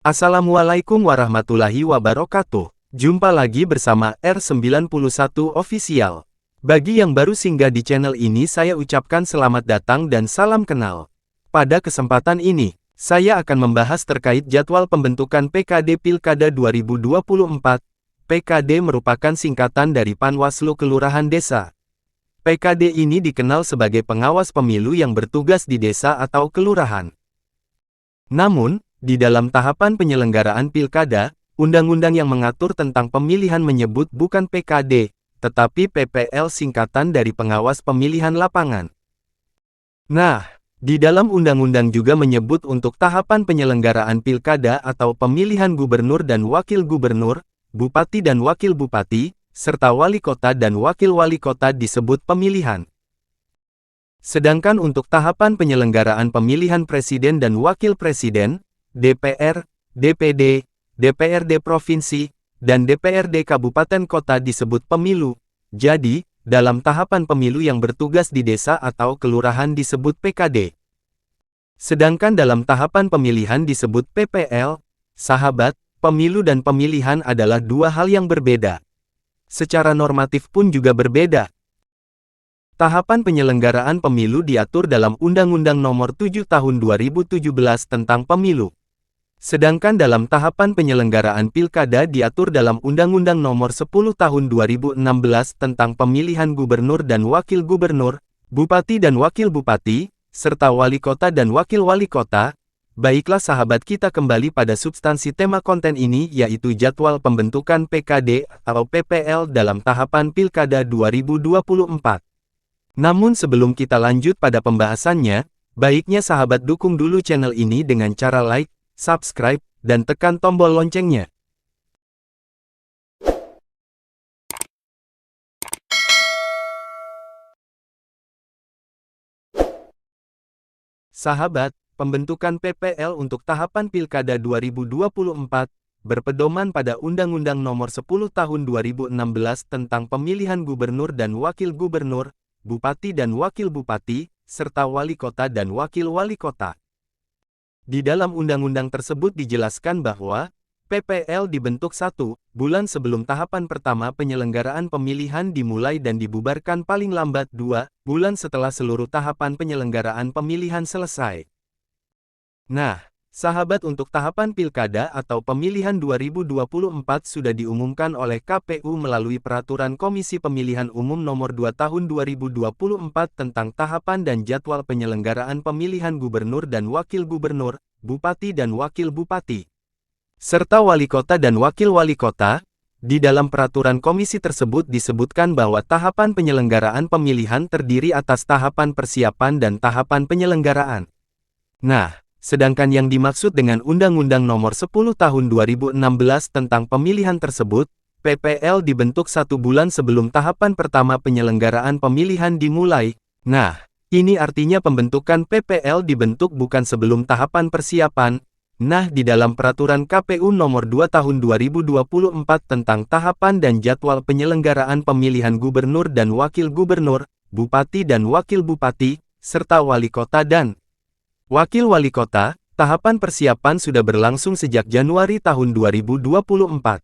Assalamualaikum warahmatullahi wabarakatuh. Jumpa lagi bersama R91 Official. Bagi yang baru singgah di channel ini, saya ucapkan selamat datang dan salam kenal. Pada kesempatan ini, saya akan membahas terkait jadwal pembentukan PKD Pilkada 2024. PKD merupakan singkatan dari Panwaslu Kelurahan Desa. PKD ini dikenal sebagai pengawas pemilu yang bertugas di desa atau kelurahan. Namun, di dalam tahapan penyelenggaraan pilkada, undang-undang yang mengatur tentang pemilihan menyebut bukan PKD, tetapi PPL singkatan dari pengawas pemilihan lapangan. Nah, di dalam undang-undang juga menyebut untuk tahapan penyelenggaraan pilkada atau pemilihan gubernur dan wakil gubernur, bupati dan wakil bupati, serta wali kota dan wakil wali kota disebut pemilihan. Sedangkan untuk tahapan penyelenggaraan pemilihan presiden dan wakil presiden, DPR, DPD, DPRD Provinsi, dan DPRD Kabupaten Kota disebut pemilu. Jadi, dalam tahapan pemilu yang bertugas di desa atau kelurahan disebut PKD. Sedangkan dalam tahapan pemilihan disebut PPL. Sahabat, pemilu dan pemilihan adalah dua hal yang berbeda. Secara normatif pun juga berbeda. Tahapan penyelenggaraan pemilu diatur dalam Undang-Undang Nomor 7 Tahun 2017 tentang Pemilu. Sedangkan dalam tahapan penyelenggaraan pilkada diatur dalam Undang-Undang Nomor 10 Tahun 2016 tentang pemilihan gubernur dan wakil gubernur, bupati dan wakil bupati, serta wali kota dan wakil wali kota. Baiklah sahabat, kita kembali pada substansi tema konten ini, yaitu jadwal pembentukan PKD atau PPL dalam tahapan Pilkada 2024. Namun sebelum kita lanjut pada pembahasannya, baiknya sahabat dukung dulu channel ini dengan cara like, subscribe, dan tekan tombol loncengnya. Sahabat, pembentukan PPL untuk tahapan Pilkada 2024, berpedoman pada Undang-Undang Nomor 10 Tahun 2016 tentang pemilihan gubernur dan wakil gubernur, bupati dan wakil bupati, serta wali kota dan wakil wali kota. Di dalam undang-undang tersebut dijelaskan bahwa PPL dibentuk 1 bulan sebelum tahapan pertama penyelenggaraan pemilihan dimulai dan dibubarkan paling lambat 2 bulan setelah seluruh tahapan penyelenggaraan pemilihan selesai. Nah, sahabat, untuk tahapan pilkada atau pemilihan 2024 sudah diumumkan oleh KPU melalui Peraturan Komisi Pemilihan Umum Nomor 2 Tahun 2024 tentang tahapan dan jadwal penyelenggaraan pemilihan gubernur dan wakil gubernur, bupati dan wakil bupati, serta wali kota dan wakil wali kota. Di dalam peraturan komisi tersebut disebutkan bahwa tahapan penyelenggaraan pemilihan terdiri atas tahapan persiapan dan tahapan penyelenggaraan. Nah, sedangkan yang dimaksud dengan Undang-Undang Nomor 10 Tahun 2016 tentang pemilihan tersebut, PPL dibentuk 1 bulan sebelum tahapan pertama penyelenggaraan pemilihan dimulai. Nah, ini artinya pembentukan PPL dibentuk bukan sebelum tahapan persiapan. Nah, di dalam Peraturan KPU Nomor 2 Tahun 2024 tentang tahapan dan jadwal penyelenggaraan pemilihan gubernur dan wakil gubernur, bupati dan wakil bupati, serta wali kota dan wakil wali kota, tahapan persiapan sudah berlangsung sejak Januari tahun 2024.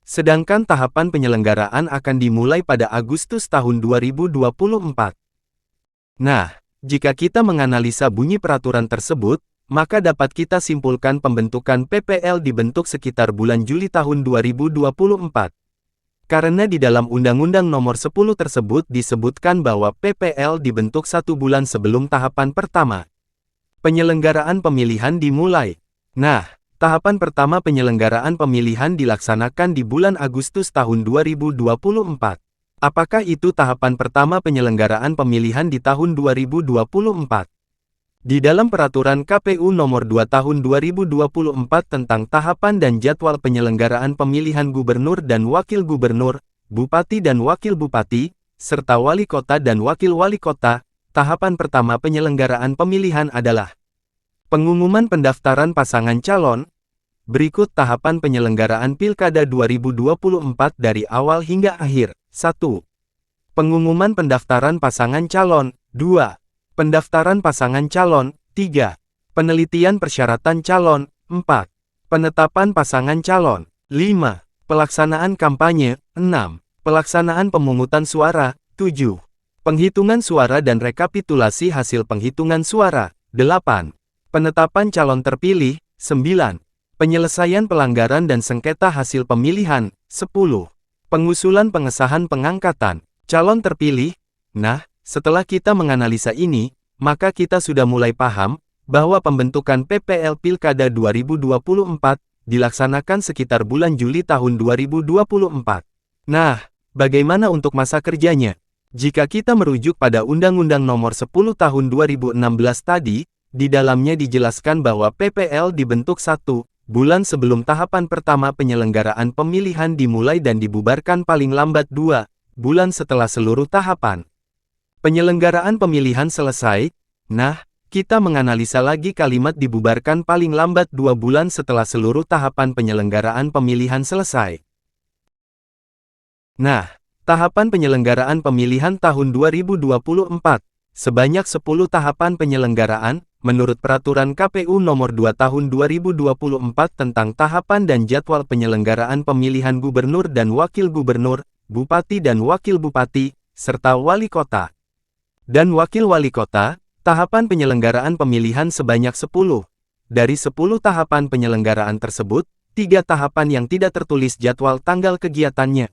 Sedangkan tahapan penyelenggaraan akan dimulai pada Agustus tahun 2024. Nah, jika kita menganalisa bunyi peraturan tersebut, maka dapat kita simpulkan pembentukan PPL dibentuk sekitar bulan Juli tahun 2024. Karena di dalam Undang-Undang Nomor 10 tersebut disebutkan bahwa PPL dibentuk 1 bulan sebelum tahapan pertama penyelenggaraan pemilihan dimulai. Nah, tahapan pertama penyelenggaraan pemilihan dilaksanakan di bulan Agustus tahun 2024. Apakah itu tahapan pertama penyelenggaraan pemilihan di tahun 2024? Di dalam Peraturan KPU Nomor 2 Tahun 2024 tentang tahapan dan jadwal penyelenggaraan pemilihan gubernur dan wakil gubernur, bupati dan wakil bupati, serta wali kota dan wakil wali kota, tahapan pertama penyelenggaraan pemilihan adalah pengumuman pendaftaran pasangan calon. Berikut tahapan penyelenggaraan Pilkada 2024 dari awal hingga akhir. 1. Pengumuman pendaftaran pasangan calon. 2. Pendaftaran pasangan calon. 3. Penelitian persyaratan calon. 4. Penetapan pasangan calon. 5. Pelaksanaan kampanye. 6. Pelaksanaan pemungutan suara. 7. Penghitungan suara dan rekapitulasi hasil penghitungan suara. 8. Penetapan calon terpilih. 9. Penyelesaian pelanggaran dan sengketa hasil pemilihan. 10. Pengusulan pengesahan pengangkatan calon terpilih. Nah, setelah kita menganalisa ini, maka kita sudah mulai paham bahwa pembentukan PPL Pilkada 2024 dilaksanakan sekitar bulan Juli tahun 2024. Nah, bagaimana untuk masa kerjanya? Jika kita merujuk pada Undang-Undang Nomor 10 Tahun 2016 tadi, di dalamnya dijelaskan bahwa PPL dibentuk 1 bulan sebelum tahapan pertama penyelenggaraan pemilihan dimulai dan dibubarkan paling lambat 2 bulan setelah seluruh tahapan penyelenggaraan pemilihan selesai. Nah, kita menganalisa lagi kalimat dibubarkan paling lambat 2 bulan setelah seluruh tahapan penyelenggaraan pemilihan selesai. Nah, tahapan penyelenggaraan pemilihan tahun 2024, sebanyak 10 tahapan penyelenggaraan, menurut Peraturan KPU Nomor 2 Tahun 2024 tentang tahapan dan jadwal penyelenggaraan pemilihan gubernur dan wakil gubernur, bupati dan wakil bupati, serta wali kota dan wakil wali kota. Tahapan penyelenggaraan pemilihan sebanyak 10. Dari 10 tahapan penyelenggaraan tersebut, 3 tahapan yang tidak tertulis jadwal tanggal kegiatannya,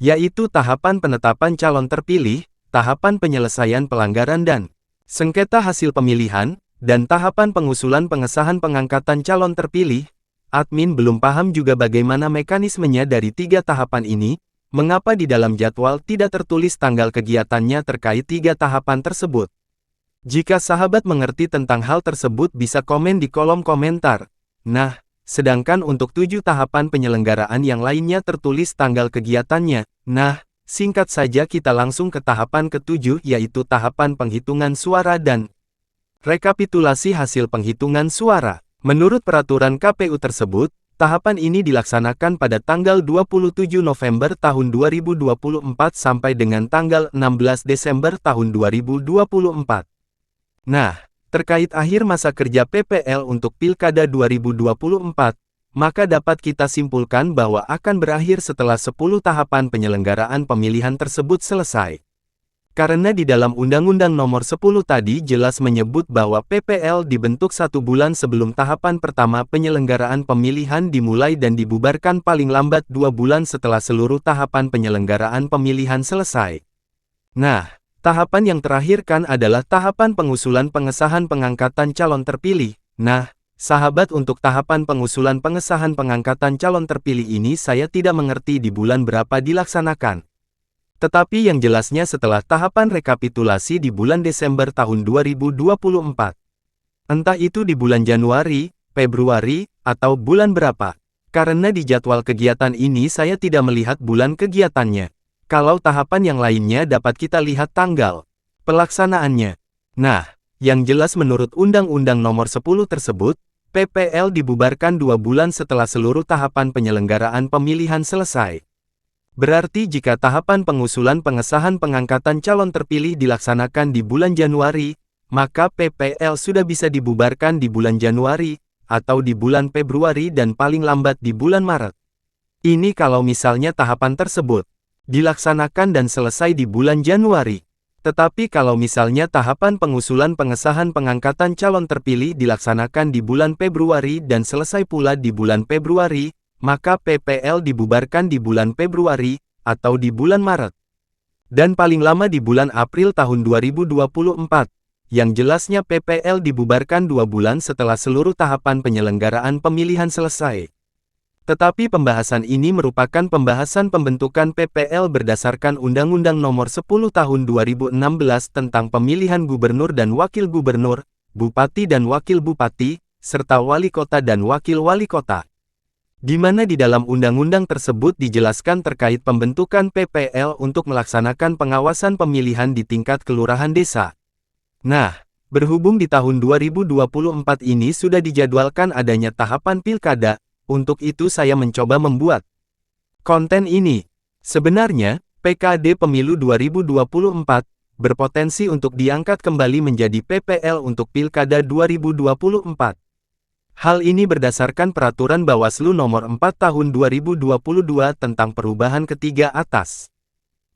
yaitu tahapan penetapan calon terpilih, tahapan penyelesaian pelanggaran dan sengketa hasil pemilihan, dan tahapan pengusulan pengesahan pengangkatan calon terpilih. Admin belum paham juga bagaimana mekanismenya dari 3 tahapan ini, mengapa di dalam jadwal tidak tertulis tanggal kegiatannya terkait 3 tahapan tersebut. Jika sahabat mengerti tentang hal tersebut bisa komen di kolom komentar. Nah, sedangkan untuk 7 tahapan penyelenggaraan yang lainnya tertulis tanggal kegiatannya. Nah, singkat saja kita langsung ke tahapan ke-7 yaitu tahapan penghitungan suara dan rekapitulasi hasil penghitungan suara. Menurut peraturan KPU tersebut, tahapan ini dilaksanakan pada tanggal 27 November tahun 2024 sampai dengan tanggal 16 Desember tahun 2024. Nah, terkait akhir masa kerja PPL untuk Pilkada 2024, maka dapat kita simpulkan bahwa akan berakhir setelah 10 tahapan penyelenggaraan pemilihan tersebut selesai. Karena di dalam Undang-Undang Nomor 10 tadi jelas menyebut bahwa PPL dibentuk 1 bulan sebelum tahapan pertama penyelenggaraan pemilihan dimulai dan dibubarkan paling lambat 2 bulan setelah seluruh tahapan penyelenggaraan pemilihan selesai. Nah, tahapan yang terakhir kan adalah tahapan pengusulan pengesahan pengangkatan calon terpilih. Nah, sahabat untuk tahapan pengusulan pengesahan pengangkatan calon terpilih ini saya tidak mengerti di bulan berapa dilaksanakan. Tetapi yang jelasnya setelah tahapan rekapitulasi di bulan Desember tahun 2024. Entah itu di bulan Januari, Februari, atau bulan berapa. Karena di jadwal kegiatan ini saya tidak melihat bulan kegiatannya. Kalau tahapan yang lainnya dapat kita lihat tanggal pelaksanaannya. Nah, yang jelas menurut Undang-Undang Nomor 10 tersebut, PPL dibubarkan 2 bulan setelah seluruh tahapan penyelenggaraan pemilihan selesai. Berarti jika tahapan pengusulan pengesahan pengangkatan calon terpilih dilaksanakan di bulan Januari, maka PPL sudah bisa dibubarkan di bulan Januari, atau di bulan Februari dan paling lambat di bulan Maret. Ini kalau misalnya tahapan tersebut dilaksanakan dan selesai di bulan Januari. Tetapi kalau misalnya tahapan pengusulan pengesahan pengangkatan calon terpilih dilaksanakan di bulan Februari dan selesai pula di bulan Februari, maka PPL dibubarkan di bulan Februari, atau di bulan Maret. Dan paling lama di bulan April tahun 2024, yang jelasnya PPL dibubarkan 2 bulan setelah seluruh tahapan penyelenggaraan pemilihan selesai. Tetapi pembahasan ini merupakan pembahasan pembentukan PPL berdasarkan Undang-Undang Nomor 10 Tahun 2016 tentang pemilihan gubernur dan wakil gubernur, bupati dan wakil bupati, serta wali kota dan wakil wali kota. Di mana di dalam undang-undang tersebut dijelaskan terkait pembentukan PPL untuk melaksanakan pengawasan pemilihan di tingkat kelurahan desa. Nah, berhubung di tahun 2024 ini sudah dijadwalkan adanya tahapan pilkada, untuk itu saya mencoba membuat konten ini. Sebenarnya, PKD Pemilu 2024 berpotensi untuk diangkat kembali menjadi PPL untuk Pilkada 2024. Hal ini berdasarkan Peraturan Bawaslu Nomor 4 Tahun 2022 tentang perubahan ketiga atas.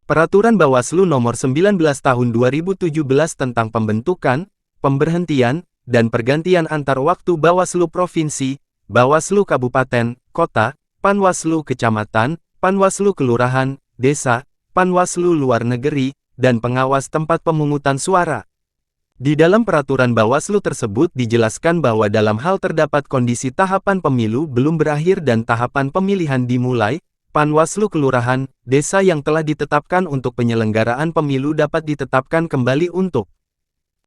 Peraturan Bawaslu Nomor 19 Tahun 2017 tentang pembentukan, pemberhentian, dan pergantian antar waktu Bawaslu Provinsi, Bawaslu Kabupaten, Kota, Panwaslu Kecamatan, Panwaslu Kelurahan, Desa, Panwaslu Luar Negeri, dan pengawas tempat pemungutan suara. Di dalam peraturan Bawaslu tersebut dijelaskan bahwa dalam hal terdapat kondisi tahapan pemilu belum berakhir dan tahapan pemilihan dimulai, Panwaslu Kelurahan, Desa yang telah ditetapkan untuk penyelenggaraan pemilu dapat ditetapkan kembali untuk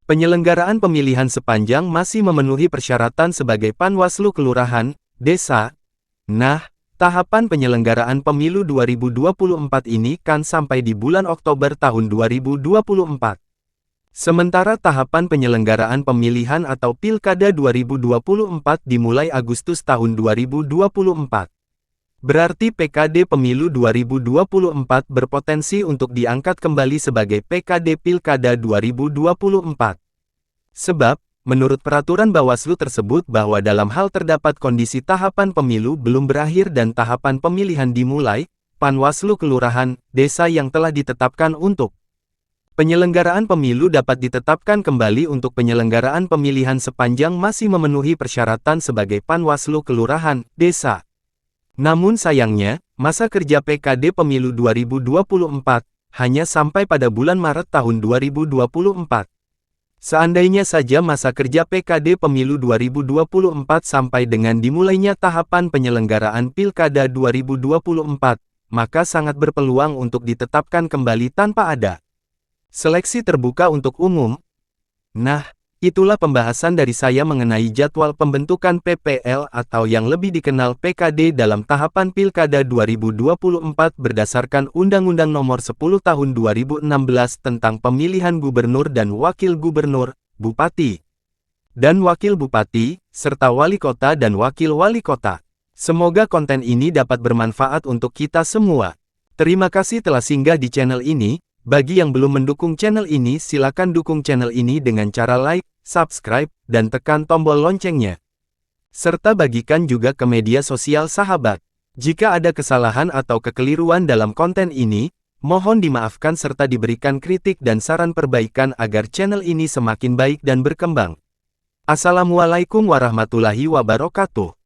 penyelenggaraan pemilihan sepanjang masih memenuhi persyaratan sebagai Panwaslu Kelurahan, Desa. Nah, tahapan penyelenggaraan pemilu 2024 ini kan sampai di bulan Oktober tahun 2024. Sementara tahapan penyelenggaraan pemilihan atau Pilkada 2024 dimulai Agustus tahun 2024. Berarti PKD Pemilu 2024 berpotensi untuk diangkat kembali sebagai PKD Pilkada 2024. Sebab, menurut peraturan Bawaslu tersebut bahwa dalam hal terdapat kondisi tahapan pemilu belum berakhir dan tahapan pemilihan dimulai, Panwaslu Kelurahan, Desa yang telah ditetapkan untuk penyelenggaraan pemilu dapat ditetapkan kembali untuk penyelenggaraan pemilihan sepanjang masih memenuhi persyaratan sebagai Panwaslu Kelurahan, Desa. Namun sayangnya, masa kerja PKD Pemilu 2024 hanya sampai pada bulan Maret tahun 2024. Seandainya saja masa kerja PKD Pemilu 2024 sampai dengan dimulainya tahapan penyelenggaraan Pilkada 2024, maka sangat berpeluang untuk ditetapkan kembali tanpa ada seleksi terbuka untuk umum. Nah, itulah pembahasan dari saya mengenai jadwal pembentukan PPL atau yang lebih dikenal PKD dalam tahapan Pilkada 2024 berdasarkan Undang-Undang Nomor 10 Tahun 2016 tentang pemilihan gubernur dan wakil gubernur, bupati, dan wakil bupati, serta wali kota dan wakil wali kota. Semoga konten ini dapat bermanfaat untuk kita semua. Terima kasih telah singgah di channel ini. Bagi yang belum mendukung channel ini, silakan dukung channel ini dengan cara like, subscribe, dan tekan tombol loncengnya. Serta bagikan juga ke media sosial sahabat. Jika ada kesalahan atau kekeliruan dalam konten ini, mohon dimaafkan serta diberikan kritik dan saran perbaikan agar channel ini semakin baik dan berkembang. Assalamualaikum warahmatullahi wabarakatuh.